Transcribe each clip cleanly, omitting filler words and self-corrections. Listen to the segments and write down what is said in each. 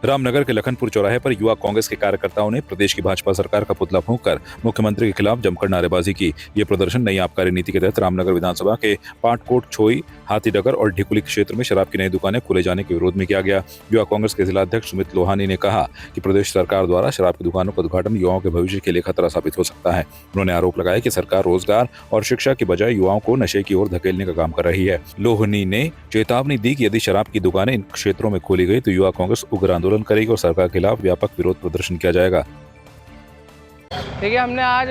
रामनगर के लखनपुर चौराहे पर युवा कांग्रेस के कार्यकर्ताओं ने प्रदेश की भाजपा सरकार का पुतला फूंककर मुख्यमंत्री के खिलाफ जमकर नारेबाजी की। ये प्रदर्शन नई आबकारी नीति के तहत रामनगर विधानसभा के पाटकोट, छोई, हाथीडगर और ढिकुली क्षेत्र में शराब की नई दुकानें खोले जाने के विरोध में किया गया। युवा कांग्रेस के जिलाध्यक्ष सुमित लोहानी ने कहा कि प्रदेश सरकार द्वारा शराब की दुकानों का उद्घाटन युवाओं के भविष्य के लिए खतरा साबित हो सकता है। उन्होंने आरोप लगाया कि सरकार रोजगार और शिक्षा की बजाय युवाओं को नशे की ओर धकेलने का काम कर रही है। लोहानी ने चेतावनी दी कि यदि शराब की दुकानें इन क्षेत्रों में खोली गई तो युवा कांग्रेस उग्र आंदोलन करेगी और सरकार के खिलाफ व्यापक विरोध प्रदर्शन किया जाएगा। देखिए, हमने आज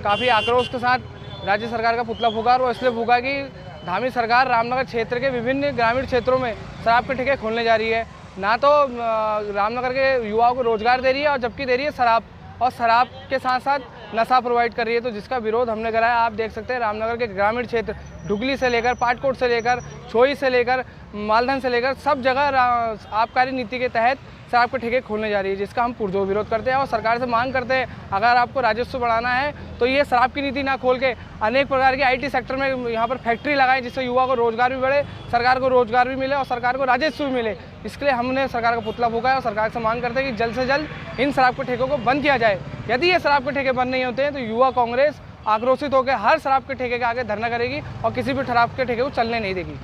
काफ़ी आक्रोश के साथ राज्य सरकार का पुतला फूंका और वो इसलिए फूंका कि धामी सरकार रामनगर क्षेत्र के विभिन्न ग्रामीण क्षेत्रों में शराब के ठेके खोलने जा रही है। ना तो रामनगर के युवाओं को रोजगार दे रही है और जबकि दे रही है शराब, और शराब के साथ साथ नशा प्रोवाइड कर रही है। तो जिसका विरोध हमने कराया। आप देख सकते हैं रामनगर के ग्रामीण क्षेत्र ढुगली से लेकर पाटकोट से लेकर छोई से लेकर मालधन से लेकर सब जगह आबकारी नीति के तहत शराब के ठेके खोलने जा रही है, जिसका हम पुरजोर विरोध करते हैं और सरकार से मांग करते हैं, अगर आपको राजस्व बढ़ाना है तो ये शराब की नीति ना खोल के अनेक प्रकार के आईटी सेक्टर में यहाँ पर फैक्ट्री लगाएं, जिससे युवा को रोजगार भी बढ़े, सरकार को रोजगार भी मिले और सरकार को राजस्व भी मिले। इसके लिए हमने सरकार का पुतला फूंका है और सरकार से मांग करते हैं कि जल्द से जल्द इन शराब के ठेकों को बंद किया जाए। यदि ये शराब के ठेके बंद नहीं होते हैं तो युवा कांग्रेस आक्रोशित होकर हर शराब के ठेके के आगे धरना करेगी और किसी भी शराब के ठेके को चलने नहीं देगी।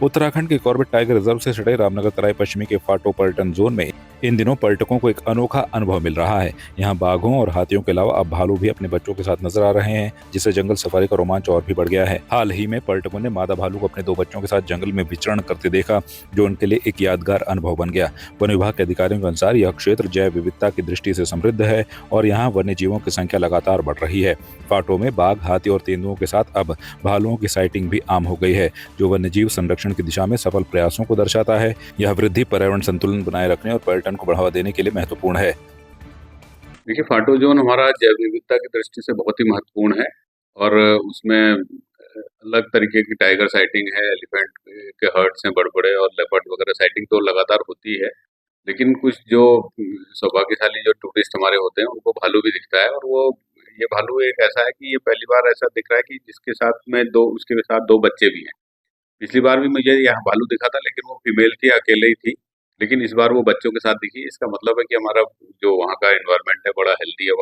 उत्तराखंड के कॉर्बेट टाइगर रिजर्व से सटे रामनगर तराई पश्चिमी के फाटो पर्यटन जोन में इन दिनों पर्यटकों को एक अनोखा अनुभव मिल रहा है। यहाँ बाघों और हाथियों के अलावा अब भालू भी अपने बच्चों के साथ नजर आ रहे हैं, जिससे जंगल सफारी का रोमांच और भी बढ़ गया है। हाल ही में पर्यटकों ने मादा भालू को अपने 2 बच्चों के साथ जंगल में विचरण करते देखा, जो उनके लिए एक यादगार अनुभव बन गया। वन विभाग के अधिकारियों के अनुसार यह क्षेत्र जैव विविधता की दृष्टि से समृद्ध है और यहाँ वन्य जीवों की संख्या लगातार बढ़ रही है। फाटो में बाघ, हाथी और तेंदुओं के साथ अब भालुओं की साइटिंग भी आम हो गई है, जो वन्य जीव संरक्षण की दिशा में सफल प्रयासों को दर्शाता है। यह वृद्धि पर्यावरण संतुलन बनाए रखने और पर्यटन को बढ़ावा देने के लिए महत्वपूर्ण है। देखिए, फाटो जोन हमारा जैव विविधता की दृष्टि से बहुत ही महत्वपूर्ण है और उसमें अलग तरीके की टाइगर साइटिंग है, एलिफेंट के हर्ड्स हैं बड़े-बड़े और लेपर्ड वगैरह साइटिंग तो लगातार होती है। लेकिन कुछ जो सौभाग्यशाली जो टूरिस्ट हमारे होते हैं, उनको भालू भी दिखता है और ये भालू एक ऐसा है कि ये पहली बार ऐसा दिख रहा है कि जिसके साथ में उसके साथ 2 बच्चे भी हैं। पिछली बार भी मुझे यहाँ भालू दिखा था, लेकिन वो फीमेल थी, अकेले ही थी। लेकिन इस बार वो बच्चों के साथ दिखी। इसका मतलब है कि हमारा जो वहाँ का एनवायरनमेंट है बड़ा हेल्दी है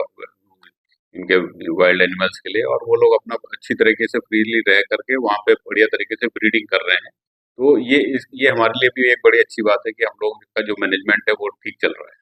इनके वाइल्ड एनिमल्स के लिए, और वो लोग अपना अच्छी तरीके से फ्रीली रह करके वहाँ पे बढ़िया तरीके से ब्रीडिंग कर रहे हैं। तो ये हमारे लिए भी एक बड़ी अच्छी बात है कि हम लोग का जो मैनेजमेंट है वो ठीक चल रहा है।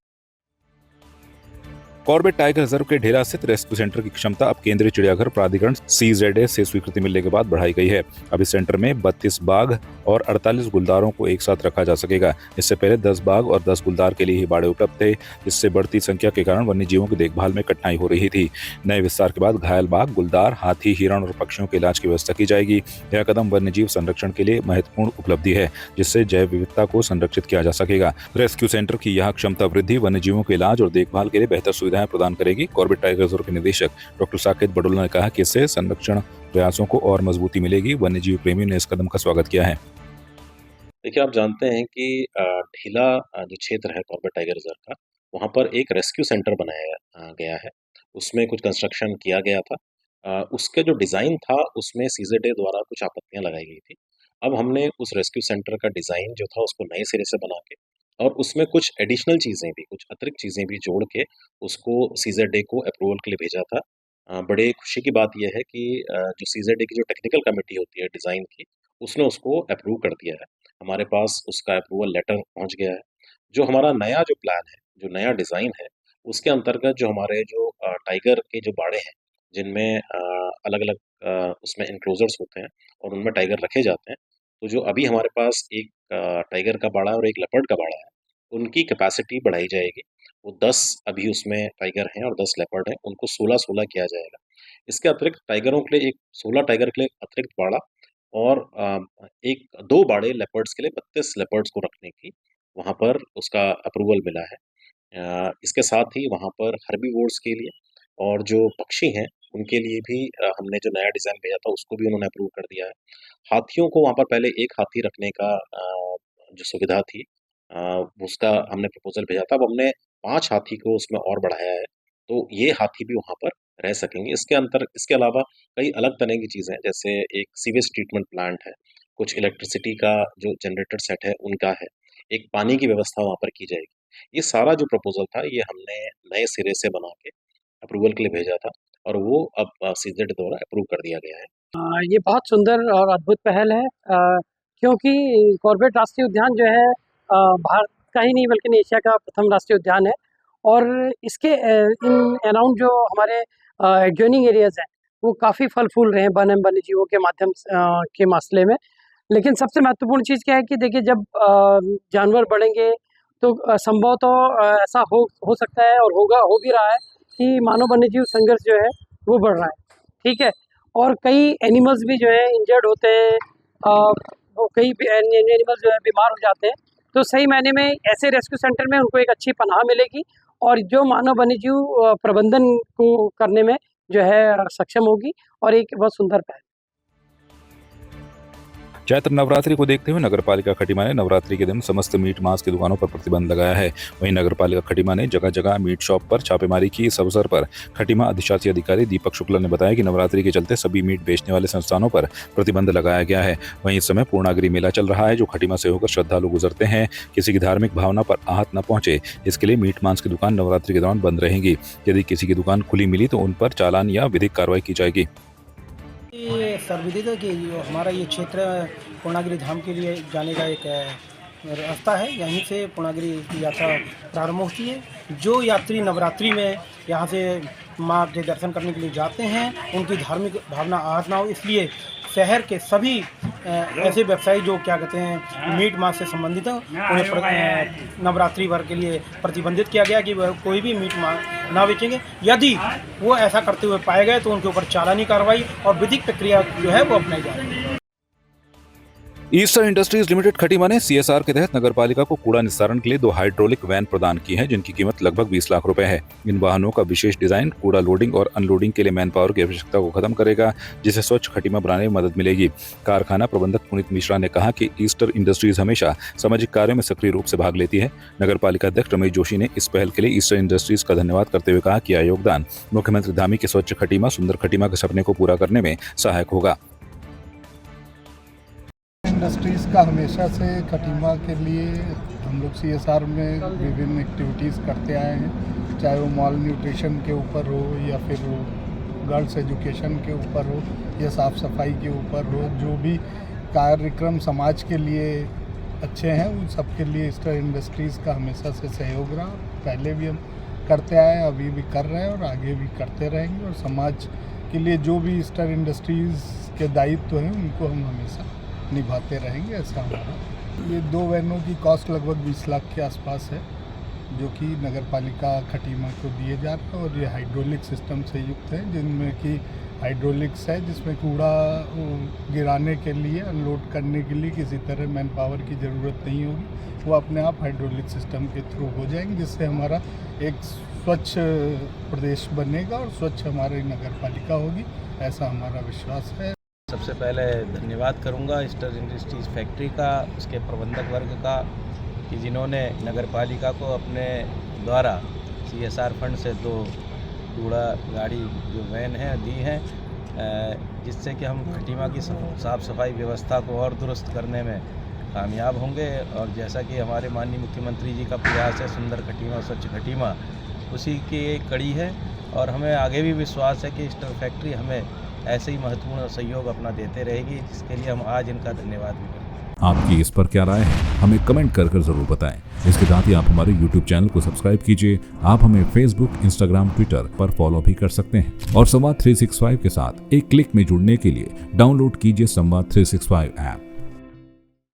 कॉर्बेट टाइगर रिजर्व के ढेला स्थित रेस्क्यू सेंटर की क्षमता अब केंद्रीय चिड़ियाघर प्राधिकरण CZA से स्वीकृति मिलने के बाद बढ़ाई गई है। अब इस सेंटर में 32 बाघ और 48 गुलदारों को एक साथ रखा जा सकेगा। इससे पहले 10 बाघ और 10 गुलदार के लिए ही बाड़े उपलब्ध थे, जिससे बढ़ती संख्या के कारण वन्य जीवों की देखभाल में कठिनाई हो रही थी। नए विस्तार के बाद घायल बाघ, गुलदार, हाथी, हिरण और पक्षियों के इलाज की व्यवस्था की जाएगी। यह कदम वन्य जीव संरक्षण के लिए महत्वपूर्ण उपलब्धि है, जिससे जैव विविधता को संरक्षित किया जा सकेगा। रेस्क्यू सेंटर की यह क्षमता वृद्धि वन्य जीवों के इलाज और देखभाल के लिए बेहतर सुविधाएं प्रदान करेगी। कॉर्बेट टाइगर रिजर्व के निदेशक डॉक्टर साकेत बडोला ने कहा कि इससे संरक्षण प्रयासों को और मजबूती मिलेगी। वन्य जीव प्रेमियों ने इस कदम का स्वागत किया है। देखिए, आप जानते हैं कि ढीला जो क्षेत्र है कॉर्बेट टाइगर रिजर्व का, वहाँ पर एक रेस्क्यू सेंटर बनाया गया है। उसमें कुछ कंस्ट्रक्शन किया गया था। उसका जो डिज़ाइन था उसमें CZA द्वारा कुछ आपत्तियाँ लगाई गई थी। अब हमने उस रेस्क्यू सेंटर का डिज़ाइन जो था उसको नए सिरे से बना के और उसमें कुछ एडिशनल चीज़ें भी, कुछ अतिरिक्त चीज़ें भी जोड़ के उसको CZA को अप्रूवल के लिए भेजा था। बड़े खुशी की बात ये है कि जो CZA की जो टेक्निकल कमिटी होती है डिज़ाइन की, उसने उसको अप्रूव कर दिया है। हमारे पास उसका अप्रूवल लेटर पहुँच गया है। जो हमारा नया जो प्लान है, जो नया डिज़ाइन है, उसके अंतर्गत जो हमारे जो टाइगर के जो बाड़े हैं, जिनमें अलग-अलग उसमें एन्क्लोज़र्स होते हैं और उनमें टाइगर रखे जाते हैं। तो जो अभी हमारे पास एक टाइगर का बाड़ा और एक लेपर्ड का बाड़ा है, उनकी कैपेसिटी बढ़ाई जाएगी। वो 10 अभी उसमें टाइगर हैं और 10 लेपर्ड हैं, उनको 16-16 किया जाएगा। इसके अतिरिक्त टाइगरों के लिए एक 16 टाइगर के लिए अतिरिक्त बाड़ा और एक 2 बाड़े लेपर्ड्स के लिए 32 लेपर्ड्स को रखने की वहाँ पर उसका अप्रूवल मिला है। इसके साथ ही वहाँ पर हर्बीवोर्स के लिए और जो पक्षी हैं, उनके लिए भी हमने जो नया डिज़ाइन भेजा था उसको भी उन्होंने अप्रूव कर दिया है। हाथियों को वहाँ पर पहले 1 हाथी रखने का जो सुविधा थी उसका हमने प्रपोज़ल भेजा था। अब हमने 5 हाथी को उसमें और बढ़ाया है, तो ये हाथी भी वहाँ पर रह सकेंगे। इसके अलावा कई अलग तरह की चीज़ें हैं, जैसे एक सीवेज ट्रीटमेंट प्लांट है, कुछ इलेक्ट्रिसिटी का जो जनरेटर सेट है उनका है। एक पानी की व्यवस्था वहाँ पर की जाएगी। ये सारा जो प्रपोज़ल था ये हमने नए सिरे से बना के अप्रूवल के लिए भेजा था और वो अब सीजेड द्वारा अप्रूव कर दिया गया है। ये बहुत सुंदर और अद्भुत पहल है, क्योंकि कॉर्बेट राष्ट्रीय उद्यान जो है भारत का ही नहीं बल्कि एशिया का प्रथम राष्ट्रीय उद्यान है और इसके इन अराउंड जो हमारे एडजॉइनिंग एरियाज़ हैं वो काफ़ी फल फूल रहे हैं वन एवं वन्य जीवों के माध्यम के मसले में। लेकिन सबसे महत्वपूर्ण चीज़ क्या है कि देखिए जब जानवर बढ़ेंगे तो संभव तो ऐसा हो सकता है और हो भी रहा है कि मानव वन्य जीव संघर्ष जो है वो बढ़ रहा है, ठीक है। और कई एनिमल्स भी जो है इंजर्ड होते हैं, वो कई एनिमल्स जो है बीमार हो जाते हैं, तो सही मायने में ऐसे रेस्क्यू सेंटर में उनको एक अच्छी पनाह मिलेगी और जो मानव वन्यजीव प्रबंधन को करने में जो है सक्षम होगी और एक बहुत सुंदर पहल। चैत्र नवरात्रि को देखते हुए नगरपालिका खटीमा ने नवरात्रि के दिन समस्त मीट मांस की दुकानों पर प्रतिबंध लगाया है। वहीं नगरपालिका खटीमा ने जगह जगह मीट शॉप पर छापेमारी की। इस अवसर पर खटीमा अधिशासी अधिकारी दीपक शुक्ला ने बताया कि नवरात्रि के चलते सभी मीट बेचने वाले संस्थानों पर प्रतिबंध लगाया गया है। वहीं इस समय पूर्णागिरि मेला चल रहा है जो खटीमा से होकर श्रद्धालु गुजरते हैं। किसी की धार्मिक भावना पर आहत न पहुंचे, इसके लिए मीट मांस की दुकान नवरात्रि के दौरान बंद रहेंगी। यदि किसी की दुकान खुली मिली तो उन पर चालान या विधिक कार्रवाई की जाएगी। ये सर्वविदित है कि जो हमारा ये क्षेत्र पूर्णागिरि धाम के लिए जाने का एक रास्ता है, यहीं से पूर्णागिरि की यात्रा प्रारंभ होती है। जो यात्री नवरात्रि में यहाँ से माँ के दर्शन करने के लिए जाते हैं उनकी धार्मिक भावना आहत ना हो, इसलिए शहर के सभी ऐसे व्यवसायी जो क्या कहते हैं मीट मांस से संबंधित हैं उन्हें नवरात्रि भर के लिए प्रतिबंधित किया गया कि वह कोई भी मीट मांस ना बेचेंगे। यदि वो ऐसा करते हुए पाए गए तो उनके ऊपर चालानी कार्रवाई और विधिक प्रक्रिया जो है वो अपनाई जा रही है। ईस्टर इंडस्ट्रीज लिमिटेड खटीमा ने सीएसआर के तहत नगरपालिका को कूड़ा निस्तारण के लिए 2 हाइड्रोलिक वैन प्रदान की हैं जिनकी कीमत लगभग 20 लाख रुपए है। इन वाहनों का विशेष डिजाइन कूड़ा लोडिंग और अनलोडिंग के लिए मैन पावर की आवश्यकता को खत्म करेगा, जिससे स्वच्छ खटीमा बनाने में मदद मिलेगी। कारखाना प्रबंधक पुनीत मिश्रा ने कहा कि ईस्टर इंडस्ट्रीज हमेशा सामाजिक कार्यों में सक्रिय रूप से भाग लेती है। नगरपालिका अध्यक्ष रमेश जोशी ने इस पहल के लिए ईस्टर इंडस्ट्रीज का धन्यवाद करते हुए कहा कि यह योगदान मुख्यमंत्री धामी के स्वच्छ खटीमा सुंदर खटीमा के सपने को पूरा करने में सहायक होगा। इंडस्ट्रीज़ का हमेशा से खटीमा के लिए हम लोग सीएसआर में विभिन्न एक्टिविटीज़ करते आए हैं, चाहे वो मॉल न्यूट्रिशन के ऊपर हो या फिर वो गर्ल्स एजुकेशन के ऊपर हो या साफ़ सफाई के ऊपर हो। जो भी कार्यक्रम समाज के लिए अच्छे हैं उन सब के लिए ईस्टर इंडस्ट्रीज़ का हमेशा से सहयोग रहा। पहले भी हम करते आए, अभी भी कर रहे हैं और आगे भी करते रहेंगे और समाज के लिए जो भी ईस्टर इंडस्ट्रीज़ के दायित्व हैं उनको हम हमेशा निभाते रहेंगे, ऐसा हमारा। ये 2 वैनों की कॉस्ट लगभग 20 लाख के आसपास है जो कि नगरपालिका खटीमा को दिए जा रहे हैं और ये हाइड्रोलिक सिस्टम से युक्त है जिनमें कि हाइड्रोलिक्स है जिसमें कूड़ा गिराने के लिए अनलोड करने के लिए किसी तरह मैन पावर की ज़रूरत नहीं होगी, वो अपने आप हाइड्रोलिक सिस्टम के थ्रू हो जाएंगे, जिससे हमारा एक स्वच्छ प्रदेश बनेगा और स्वच्छ हमारी नगरपालिका होगी, ऐसा हमारा विश्वास है। सबसे पहले धन्यवाद करूंगा ईस्टर इंडस्ट्रीज फैक्ट्री का, उसके प्रबंधक वर्ग का कि जिन्होंने नगरपालिका को अपने द्वारा सीएसआर फंड से 2 कूड़ा गाड़ी जो वैन हैं दी हैं, जिससे कि हम खटीमा की साफ़ सफाई व्यवस्था को और दुरुस्त करने में कामयाब होंगे। और जैसा कि हमारे माननीय मुख्यमंत्री जी का प्रयास है सुंदर खटीमा स्वच्छ खटीमा, उसी की एक कड़ी है और हमें आगे भी विश्वास है कि ईस्टर फैक्ट्री हमें ऐसे ही महत्वपूर्ण सहयोग अपना देते रहेगी, जिसके लिए हम आज इनका धन्यवाद भी करते हैं। आपकी इस पर क्या राय है, हमें कमेंट कर जरूर बताएं। इसके साथ ही आप हमारे YouTube चैनल को सब्सक्राइब कीजिए। आप हमें Facebook, Instagram, Twitter पर फॉलो भी कर सकते हैं और संवाद 365 के साथ एक क्लिक में जुड़ने के लिए डाउनलोड कीजिए संवाद 365 ऐप।